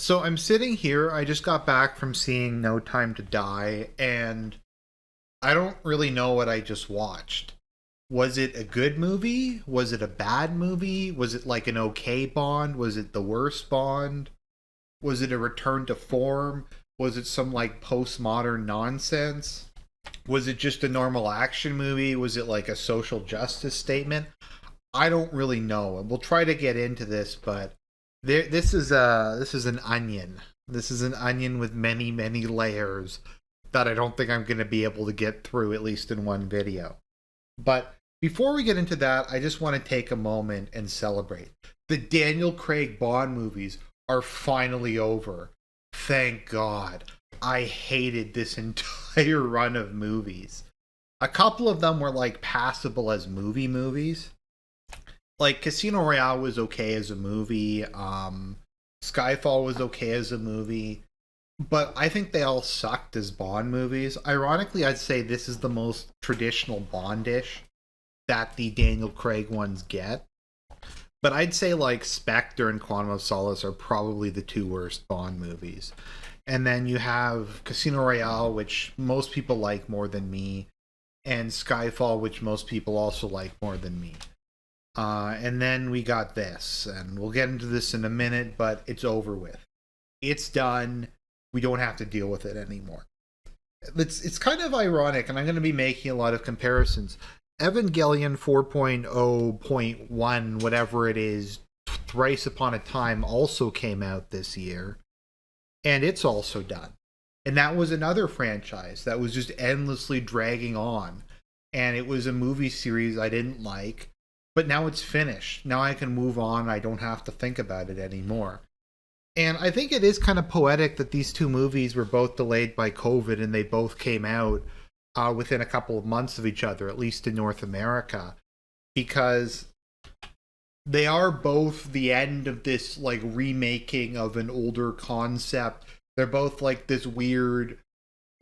So I'm sitting here. I just got back from seeing No Time to Die, and I don't really know what I just watched. Was it a good movie? Was it a bad movie? Was it like an okay Bond? Was it the worst Bond? Was it a return to form? Was it some like postmodern nonsense? Was it just a normal action movie? Was it like a social justice statement? I don't really know, and we'll try to get into this, but this is an onion. This is an onion with many layers that I don't think I'm going to be able to get through at least in one video. But before we get into that, I just want to take a moment and celebrate. The Daniel Craig Bond movies are finally over. Thank God. I hated this entire run of movies. A couple of them were like passable as movies, like Casino Royale was okay as a movie. Skyfall was okay as a movie, but I think they all sucked as Bond movies. Ironically, I'd say this is the most traditional Bondish that the Daniel Craig ones get. But I'd say like Spectre and Quantum of Solace are probably the two worst Bond movies. And then you have Casino Royale, which most people like more than me, and Skyfall, which most people also like more than me. And then we got this, and we'll get into this in a minute, but it's over with. It's done. We don't have to deal with it anymore. It's kind of ironic, and I'm going to be making a lot of comparisons. Evangelion 4.0.1, whatever it is, Thrice Upon a Time also came out this year, and it's also done. And that was another franchise that was just endlessly dragging on. And it was a movie series I didn't like, but now it's finished. Now I can move on. I don't have to think about it anymore. And I think it is kind of poetic that these two movies were both delayed by COVID and they both came out within a couple of months of each other, at least in North America, because they are both the end of this like remaking of an older concept. They're both like this weird,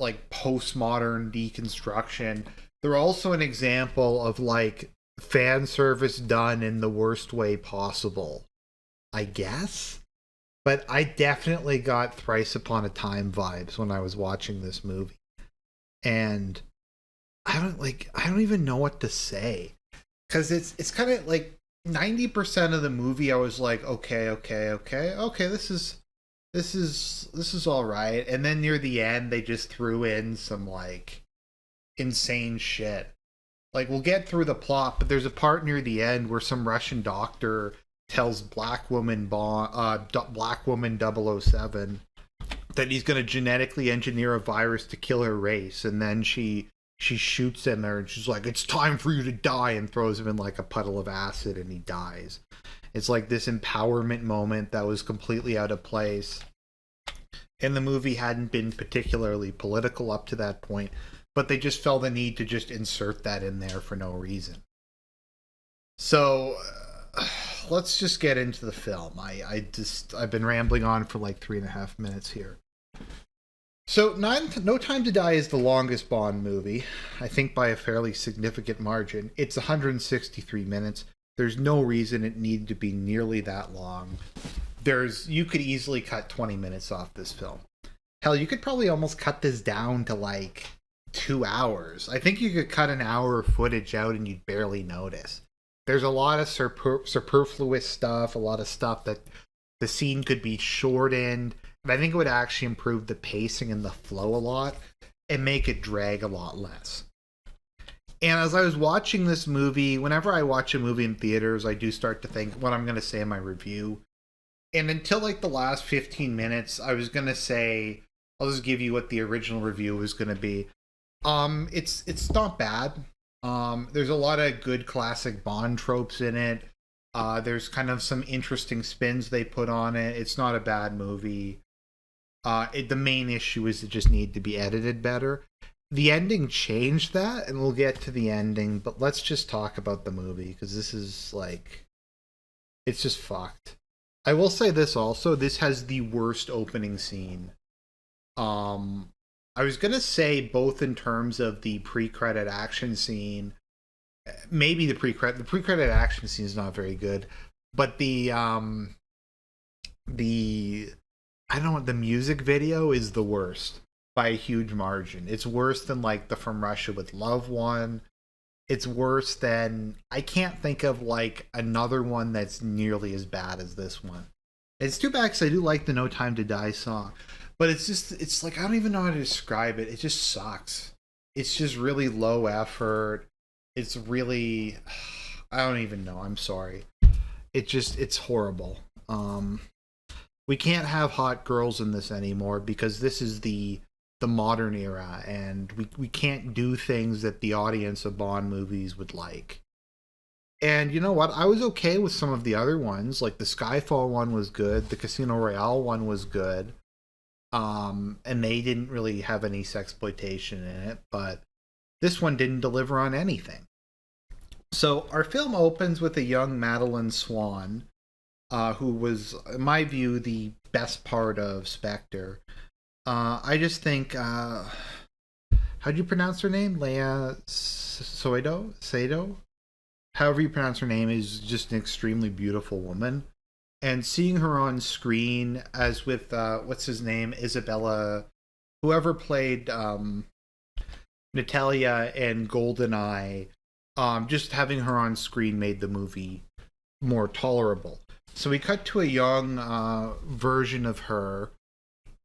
like postmodern deconstruction. They're also an example of like fan service done in the worst way possible, I guess. But I definitely got Thrice Upon a Time vibes when I was watching this movie. And I don't even know what to say. Cause it's kind of like 90% of the movie I was like, okay, this is all right. And then near the end they just threw in some like insane shit. Like we'll get through the plot, but there's a part near the end where some Russian doctor tells Black Woman 007 that he's going to genetically engineer a virus to kill her race, and then she shoots in there and she's like, "It's time for you to die," and throws him in like a puddle of acid, and he dies. It's like this empowerment moment that was completely out of place, and the movie hadn't been particularly political up to that point, but they just felt the need to just insert that in there for no reason. So let's just get into the film. I've been rambling on for like 3.5 minutes here. So No Time to Die is the longest Bond movie, I think by a fairly significant margin. It's 163 minutes. There's no reason it needed to be nearly that long. You could easily cut 20 minutes off this film. Hell, you could probably almost cut this down to like 2 hours. I think you could cut an hour of footage out and you'd barely notice. There's a lot of superfluous stuff, a lot of stuff that the scene could be shortened, and I think it would actually improve the pacing and the flow a lot and make it drag a lot less. And as I was watching this movie, whenever I watch a movie in theaters, I do start to think what I'm going to say in my review. And until like the last 15 minutes, I was going to say, I'll just give you what the original review was going to be. It's not bad. There's a lot of good classic Bond tropes in it. There's kind of some interesting spins they put on it. It's not a bad movie. The main issue is it just need to be edited better. The ending changed that, and we'll get to the ending, but let's just talk about the movie, because this is like, it's just fucked. I will say this also, this has the worst opening scene. I was gonna say both in terms of the pre-credit action scene, maybe the pre-credit action scene is not very good, but the I don't know, the music video is the worst by a huge margin. It's worse than like the From Russia with Love one. It's worse than, I can't think of like another one that's nearly as bad as this one. It's too bad because I do like the No Time to Die song, but it's like I don't even know how to describe it. It just sucks. It's just really low effort. It's really, I don't even know. I'm sorry. It's horrible. We can't have hot girls in this anymore because this is the modern era, and we can't do things that the audience of Bond movies would like. And you know what? I was okay with some of the other ones. Like the Skyfall one was good, the Casino Royale one was good. And they didn't really have any sexploitation in it, but this one didn't deliver on anything. So our film opens with a young Madeline Swan, who was, in my view, the best part of Spectre. I just think, how do you pronounce her name? Leia Soido? Sado? However you pronounce her name, is just an extremely beautiful woman. And seeing her on screen, as with, what's his name? Isabella, whoever played Natalia and Goldeneye, just having her on screen made the movie more tolerable. So we cut to a young version of her,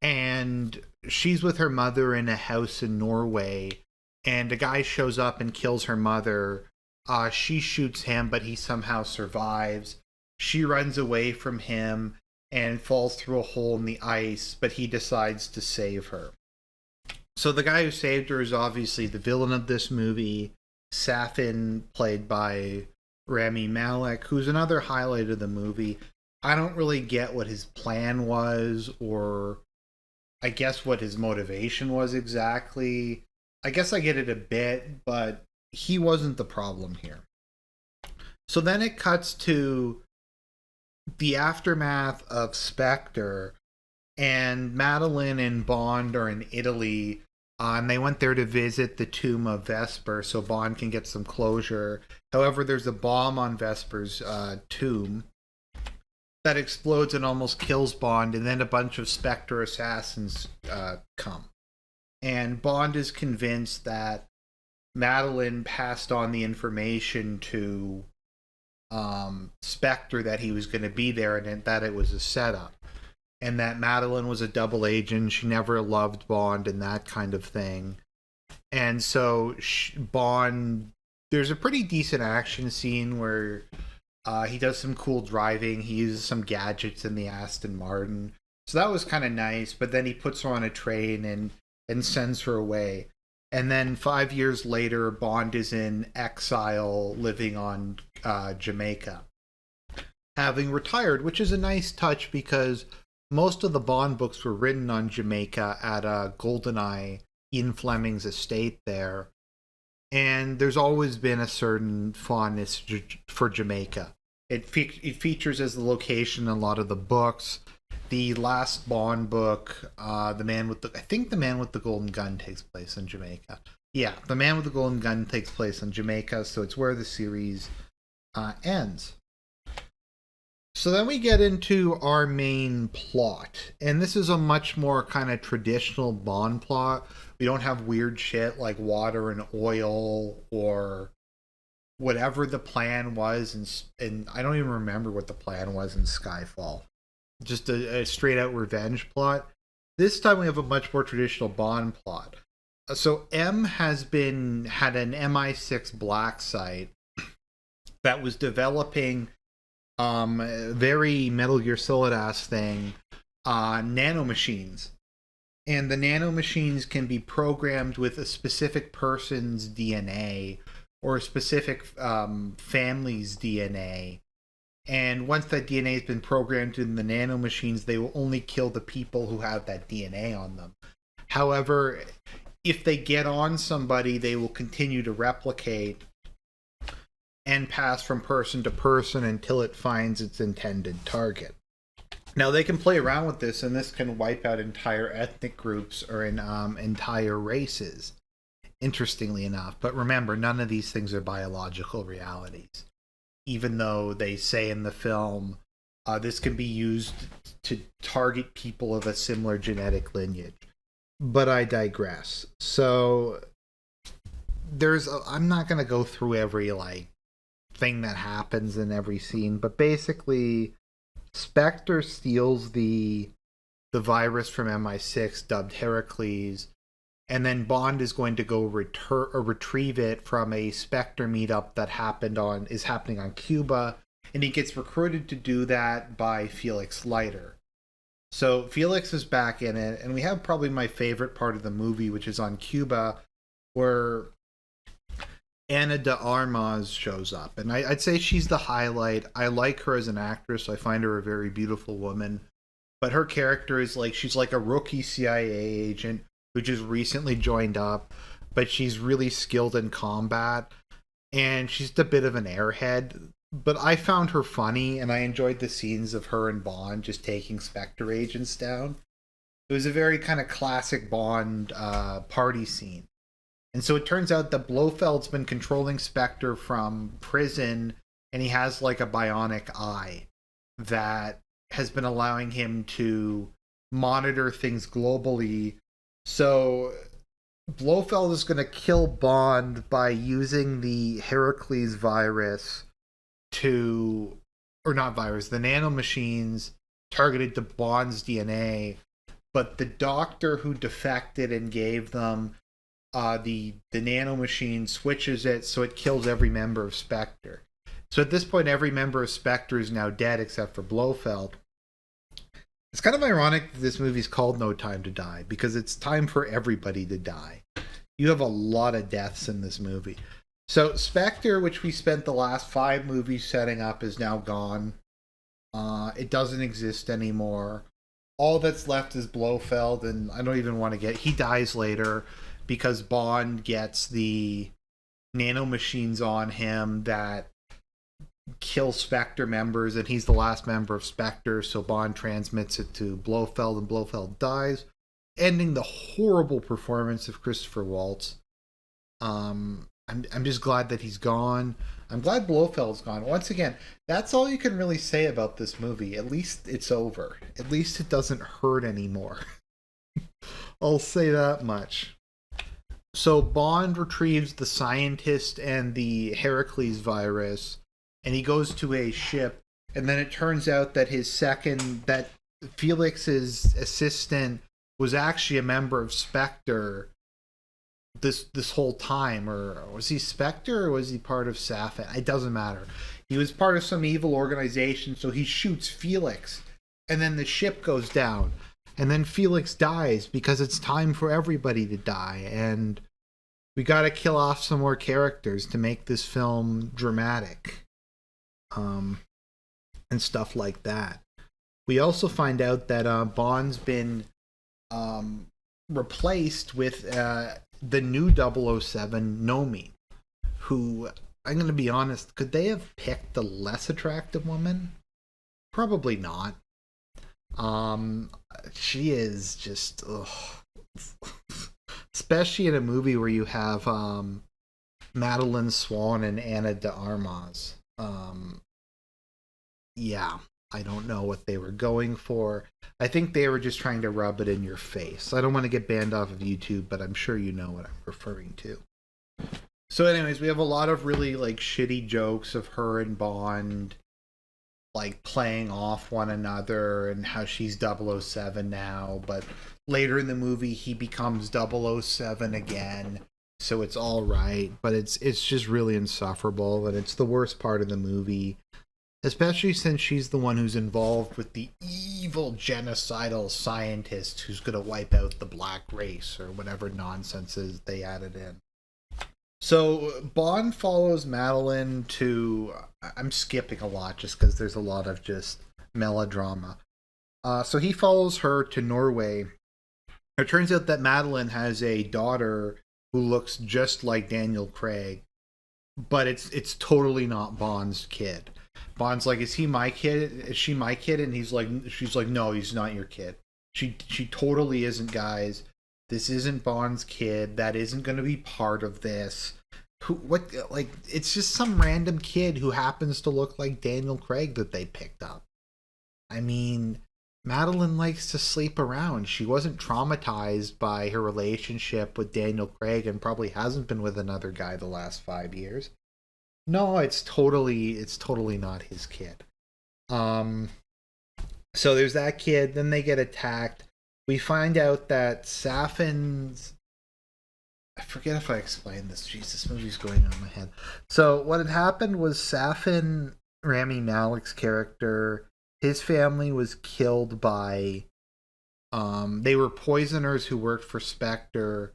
and she's with her mother in a house in Norway, and a guy shows up and kills her mother. She shoots him, but he somehow survives. She runs away from him and falls through a hole in the ice, but he decides to save her. So the guy who saved her is obviously the villain of this movie, Safin, played by Rami Malek, who's another highlight of the movie. I don't really get what his plan was, or I guess what his motivation was exactly. I guess I get it a bit, but he wasn't the problem here. So then it cuts to the aftermath of Spectre, and Madeline and Bond are in Italy, and they went there to visit the tomb of Vesper so Bond can get some closure. However, there's a bomb on Vesper's tomb that explodes and almost kills Bond, and then a bunch of Spectre assassins come. And Bond is convinced that Madeline passed on the information to Spectre that he was going to be there, and that it was a setup. And that Madeline was a double agent, she never loved Bond, and that kind of thing. And so Bond, there's a pretty decent action scene where he does some cool driving. He uses some gadgets in the Aston Martin. So that was kind of nice. But then he puts her on a train and sends her away. And then 5 years later, Bond is in exile living on Jamaica, having retired, which is a nice touch because most of the Bond books were written on Jamaica at GoldenEye, Ian Fleming's estate there. And there's always been a certain fondness for Jamaica. It features as the location in a lot of the books. The last Bond book, I think the Man with the Golden Gun takes place in Jamaica. Yeah, the Man with the Golden Gun takes place in Jamaica, so it's where the series ends. So then we get into our main plot, and this is a much more kind of traditional Bond plot. We don't have weird shit like water and oil or whatever the plan was, and I don't even remember what the plan was in Skyfall. Just a straight out revenge plot. This time we have a much more traditional Bond plot. So M had an MI6 black site that was developing very Metal Gear Solid ass thing, nanomachines. And the nanomachines can be programmed with a specific person's DNA or a specific family's DNA. And once that DNA has been programmed in the nanomachines, they will only kill the people who have that DNA on them. However, if they get on somebody, they will continue to replicate and pass from person to person until it finds its intended target. Now, they can play around with this, and this can wipe out entire ethnic groups or entire races, interestingly enough. But remember, none of these things are biological realities. Even though they say in the film, This can be used to target people of a similar genetic lineage. But I digress. So I'm not going to go through every like thing that happens in every scene, but basically Spectre steals the virus from MI6 dubbed Heracles, and then Bond is going to go retrieve it from a Spectre meetup that is happening on Cuba, and he gets recruited to do that by Felix Leiter. So Felix is back in it, and we have probably my favorite part of the movie, which is on Cuba, where Ana de Armas shows up, and I'd say she's the highlight. I like her as an actress. I find her a very beautiful woman, but her character is like she's like a rookie CIA agent who just recently joined up, but she's really skilled in combat, and she's a bit of an airhead. But I found her funny, and I enjoyed the scenes of her and Bond just taking Spectre agents down. It was a very kind of classic Bond party scene. And so it turns out that Blofeld's been controlling Spectre from prison, and he has like a bionic eye that has been allowing him to monitor things globally. So Blofeld is going to kill Bond by using the Heracles virus or not virus, the nanomachines targeted to Bond's DNA. But the doctor who defected and gave them the nanomachine switches it so it kills every member of Spectre. So at this point, every member of Spectre is now dead except for Blofeld. It's kind of ironic that this movie's called No Time to Die, because it's time for everybody to die. You have a lot of deaths in this movie. So Spectre, which we spent the last 5 movies setting up, is now gone. It doesn't exist anymore. All that's left is Blofeld, and I don't even want to he dies later because Bond gets the nanomachines on him that kill Spectre members, and he's the last member of Spectre, so Bond transmits it to Blofeld, and Blofeld dies, ending the horrible performance of Christopher Waltz. I'm just glad that he's gone. I'm glad Blofeld's gone. Once again, that's all you can really say about this movie. At least it's over. At least it doesn't hurt anymore. I'll say that much. So Bond retrieves the scientist and the Heracles virus, and he goes to a ship, and then it turns out that that Felix's assistant was actually a member of Spectre this whole time. Or was he Spectre, or was he part of Safin? It doesn't matter. He was part of some evil organization, so he shoots Felix, and then the ship goes down, and then Felix dies because it's time for everybody to die, and we gotta kill off some more characters to make this film dramatic, and stuff like that. We also find out that Bond's been replaced with the new 007 Nomi, who, I'm going to be honest, could they have picked a less attractive woman? Probably not. She is just, especially in a movie where you have Madeline Swan and Ana de Armas. Yeah, I don't know what they were going for. I think they were just trying to rub it in your face. I don't want to get banned off of YouTube, but I'm sure you know what I'm referring to. So anyways, we have a lot of really like shitty jokes of her and Bond like playing off one another, and how she's 007 now, but later in the movie he becomes 007 again, so it's all right, but it's just really insufferable, and it's the worst part of the movie. Especially since she's the one who's involved with the evil genocidal scientist who's going to wipe out the black race, or whatever nonsense is they added in. So Bond follows Madeline to... I'm skipping a lot just because there's a lot of just melodrama. So he follows her to Norway. It turns out that Madeline has a daughter who looks just like Daniel Craig, but it's totally not Bond's kid. Bond's like, is he my kid? Is she my kid? And she's like, no, he's not your kid. She totally isn't, guys. This isn't Bond's kid. That isn't going to be part of this. It's just some random kid who happens to look like Daniel Craig that they picked up. I mean, Madeline likes to sleep around. She wasn't traumatized by her relationship with Daniel Craig and probably hasn't been with another guy the last 5 years. No, it's totally not his kid. Um so there's that kid, then they get attacked. We find out that Safin's, I forget if I explained this. Jeez, this movie's going on in my head. So what had happened was Safin, Rami Malek's character, his family was killed by they were poisoners who worked for Spectre,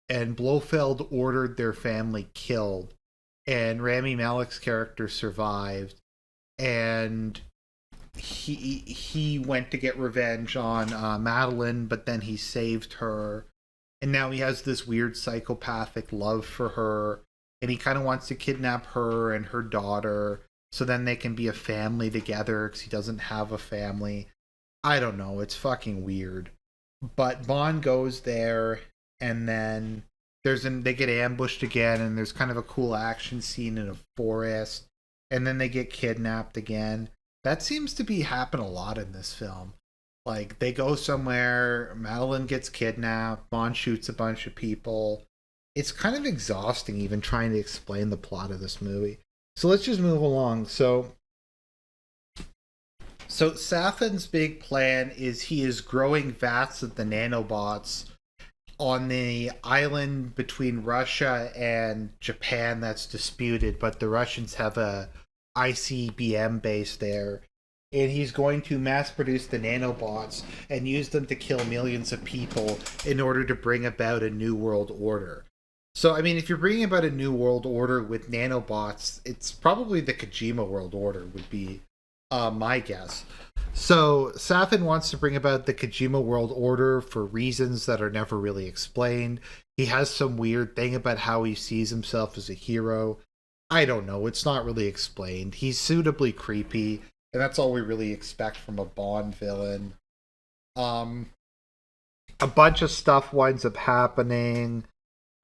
and Blofeld ordered their family killed, and Rami Malek's character survived, and he went to get revenge on Madeline, but then he saved her, and now he has this weird psychopathic love for her, and he kind of wants to kidnap her and her daughter so then they can be a family together because he doesn't have a family. I don't know, it's fucking weird. But Bond goes there, and then they get ambushed again, and there's kind of a cool action scene in a forest, and then they get kidnapped again. That seems to be happen a lot in this film. Like, they go somewhere, Madeline gets kidnapped, Bond shoots a bunch of people. It's kind of exhausting even trying to explain the plot of this movie. So let's just move along. So Safin's big plan is he is growing vats of the nanobots on the island between Russia and Japan that's disputed, but the Russians have a ICBM base there. And he's going to mass produce the nanobots and use them to kill millions of people in order to bring about a new world order. So, I mean, if you're bringing about a new world order with nanobots, it's probably the Kojima world order, would be my guess. So, Safin wants to bring about the Kojima world order for reasons that are never really explained. He has some weird thing about how he sees himself as a hero. I don't know. It's not really explained. He's suitably creepy, and that's all we really expect from a Bond villain. A bunch of stuff winds up happening.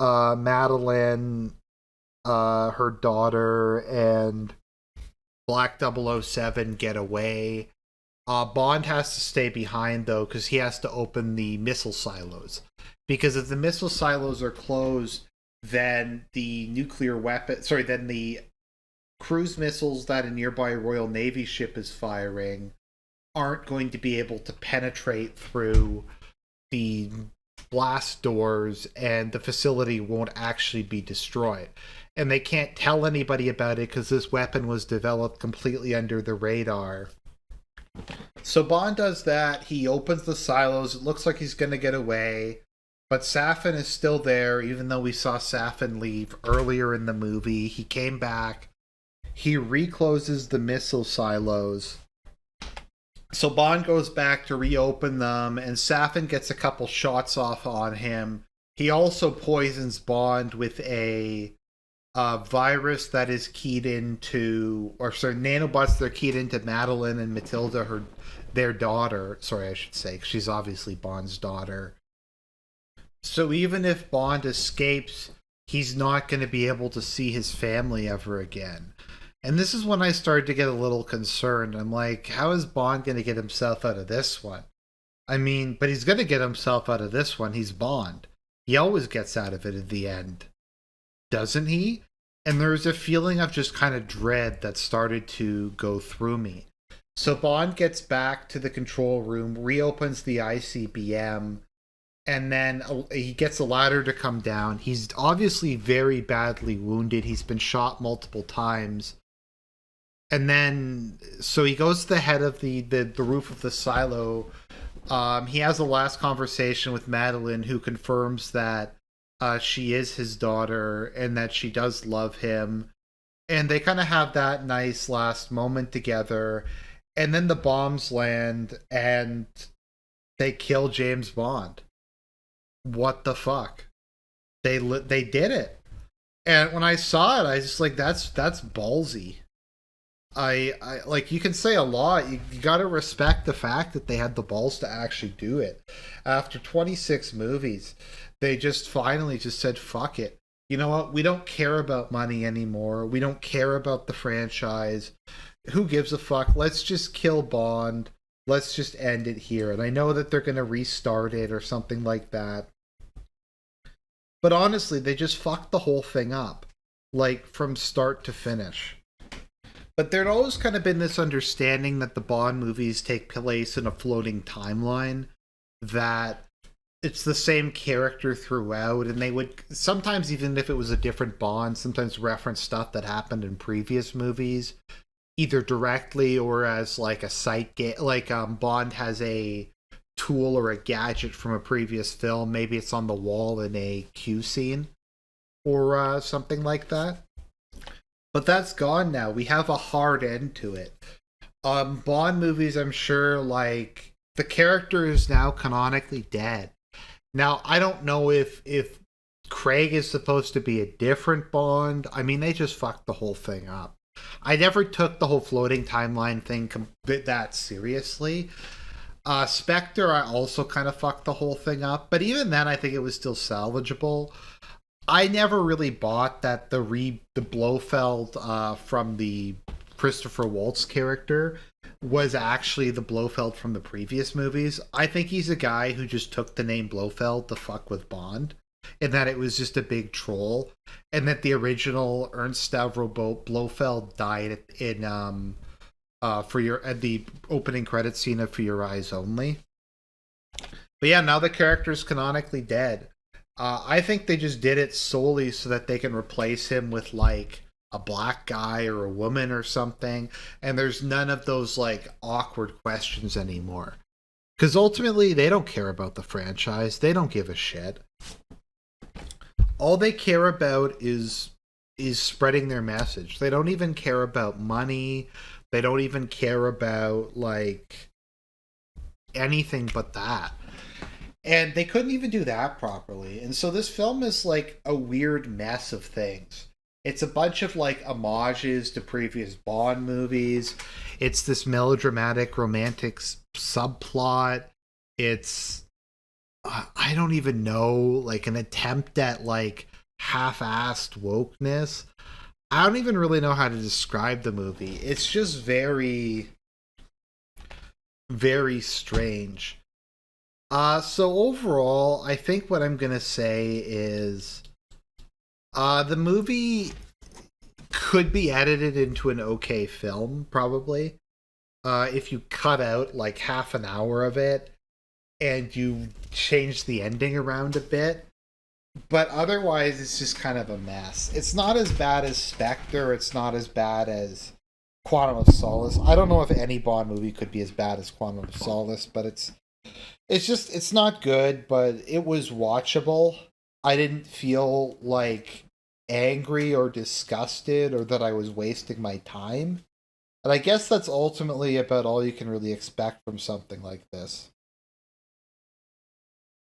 Madeline, her daughter, and Black 007 get away. Bond has to stay behind, though, because he has to open the missile silos. Because if the missile silos are closed, then the then the cruise missiles that a nearby Royal Navy ship is firing aren't going to be able to penetrate through the blast doors, and the facility won't actually be destroyed. And they can't tell anybody about it because this weapon was developed completely under the radar. So Bond does that. He opens the silos. It looks like he's going to get away. But Safin is still there, even though we saw Safin leave earlier in the movie. He came back. He recloses the missile silos. So Bond goes back to reopen them, and Safin gets a couple shots off on him. He also poisons Bond with a virus that is keyed into, nanobots that are keyed into Madeline and Matilda, their daughter. Sorry, I should say, 'cause she's obviously Bond's daughter. So even if Bond escapes, he's not going to be able to see his family ever again. And this is when I started to get a little concerned. I'm like, how is Bond going to get himself out of this one? I mean, but he's going to get himself out of this one. He's Bond. He always gets out of it at the end. Doesn't he? And there's a feeling of just kind of dread that started to go through me. So Bond gets back to the control room, reopens the ICBM, and then he gets a ladder to come down. He's obviously very badly wounded. He's been shot multiple times. And then, so he goes to the head of the roof of the silo. He has a last conversation with Madeline, who confirms that she is his daughter and that she does love him. And they kind of have that nice last moment together. And then the bombs land and they kill James Bond. What the fuck? They did it. And when I saw it, I was just like, that's ballsy. I like, you can say a lot. You got to respect the fact that they had the balls to actually do it. After 26 movies, they just finally just said, fuck it. You know what? We don't care about money anymore. We don't care about the franchise. Who gives a fuck? Let's just kill Bond. let's just end it here. And I know that they're going to restart it or something like that. But honestly, they just fucked the whole thing up, like from start to finish. But there'd always kind of been this understanding that the Bond movies take place in a floating timeline, that it's the same character throughout, and they would sometimes, even if it was a different Bond, sometimes reference stuff that happened in previous movies, either directly or as like a sight like Bond has a tool or a gadget from a previous film. Maybe it's on the wall in a Q scene or something like that. But that's gone now. We have a hard end to it. Bond movies, I'm sure, like the character is now canonically dead. Now, I don't know if Craig is supposed to be a different Bond. I mean, they just fucked the whole thing up. I never took the whole floating timeline thing that seriously. Spectre, I also kind of fucked the whole thing up, but even then, I think it was still salvageable. I never really bought that the Blofeld from the Christopher Waltz character was actually the Blofeld from the previous movies. I think he's a guy who just took the name Blofeld to fuck with Bond, and that it was just a big troll, and that the original Ernst Stavro Blofeld died in for your at the opening credit scene of For Your Eyes Only. But yeah, now the character's canonically dead. I think they just did it solely so that they can replace him with like a black guy or a woman or something, and there's none of those like awkward questions anymore. Because ultimately, they don't care about the franchise. They don't give a shit. All they care about is spreading their message. They don't even care about money. They don't even care about like anything but that. And they couldn't even do that properly. And so this film is like a weird mess of things. It's a bunch of like homages to previous Bond movies. It's this melodramatic romantic subplot. It's I don't even know, like an attempt at like half-assed wokeness. I don't even really know how to describe the movie. It's just very very strange. So overall, I think what I'm gonna say is the movie could be edited into an okay film, probably. If you cut out like half an hour of it and you change the ending around a bit. But otherwise, it's just kind of a mess. It's not as bad as Spectre. It's not as bad as Quantum of Solace. I don't know if any Bond movie could be as bad as Quantum of Solace, but it's not good, but it was watchable. I didn't feel like angry or disgusted or that I was wasting my time. And I guess that's ultimately about all you can really expect from something like this.